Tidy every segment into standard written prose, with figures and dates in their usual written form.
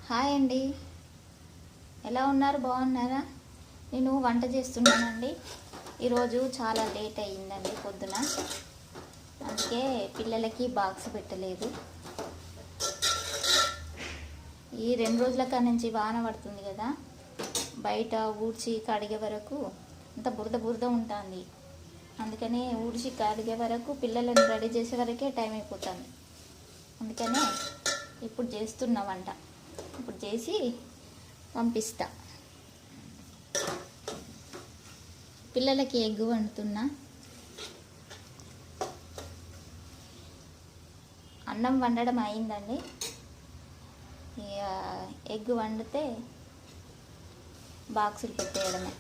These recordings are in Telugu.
హాయ్ అండి, ఎలా ఉన్నారు? బాగున్నారా? నేను వంట చేస్తున్నానండి. ఈరోజు చాలా లేట్ అయ్యిందండి పొద్దున, అందుకే పిల్లలకి బాక్స్ పెట్టలేదు. ఈ 2 రోజుల కాడ నుంచి వాన పడుతుంది కదా, బయట ఊడ్చి కడిగే వరకు అంత బురద బురద ఉంటుంది. అందుకనే ఊడ్చి కడిగే వరకు పిల్లలను రెడీ చేసే వరకే టైం అయిపోతుంది. అందుకనే ఇప్పుడు చేస్తున్న వంట ఇప్పుడు చేసి పంపిస్తా. పిల్లలకి ఎగ్ వండుతున్నా. అన్నం వండడం అయిందండి. ఎగ్ వండితే బాక్సులు పెట్టేయడమే.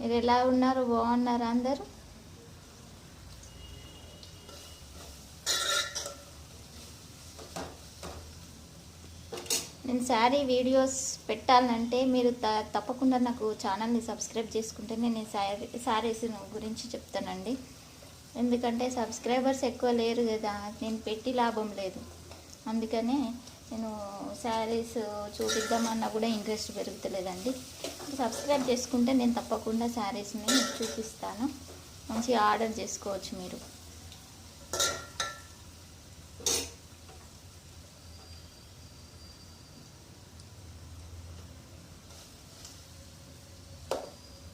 మీరు ఎలా ఉన్నారు? బాగున్నారా అందరూ? నేను శారీ వీడియోస్ పెట్టాలంటే మీరు తప్పకుండా నాకు ఛానల్ని సబ్స్క్రైబ్ చేసుకుంటే నేను శారీస్ గురించి చెప్తానండి. ఎందుకంటే సబ్స్క్రైబర్స్ ఎక్కువ లేరు కదా, నేను పెట్టి లాభం లేదు. అందుకనే నేను శారీస్ చూపిద్దామన్నా కూడా ఇంట్రెస్ట్ పెరుగుతలేదండి. సబ్స్క్రైబ్ చేసుకుంటే నేను తప్పకుండా శారీస్ని చూపిస్తాను. మంచిగా ఆర్డర్ చేసుకోవచ్చు మీరు.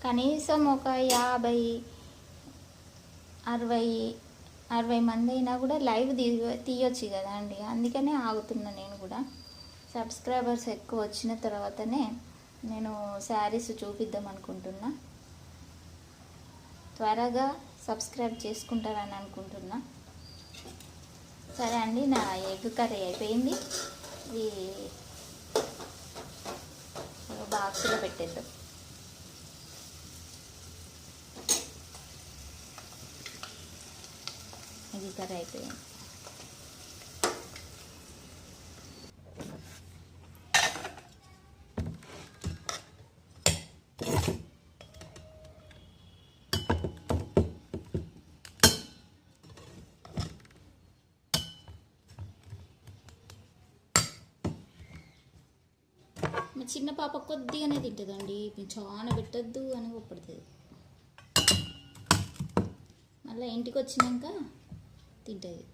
కనీసం ఒక 50-60 మంది అయినా కూడా లైవ్ తీయొచ్చు కదా అండి. అందుకనే ఆగుతున్నా నేను కూడా. సబ్స్క్రైబర్స్ ఎక్కువ వచ్చిన తర్వాతనే నేను శారీస్ చూపిద్దాం అనుకుంటున్నా. త్వరగా సబ్స్క్రైబ్ చేసుకుంటారని అనుకుంటున్నా. సరే అండి, నా ఎగ్ కర్రీ అయిపోయింది. ఇది బాక్స్లో పెట్టేద్దాం. ఇది కర్రీ అయిపోయింది. మా చిన్న పాప కొద్దిగానే తింటుందండి, చాలా పెట్టద్దు అని ఒప్పడుతుంది. మళ్ళీ ఇంటికి వచ్చినాక తింటుంది.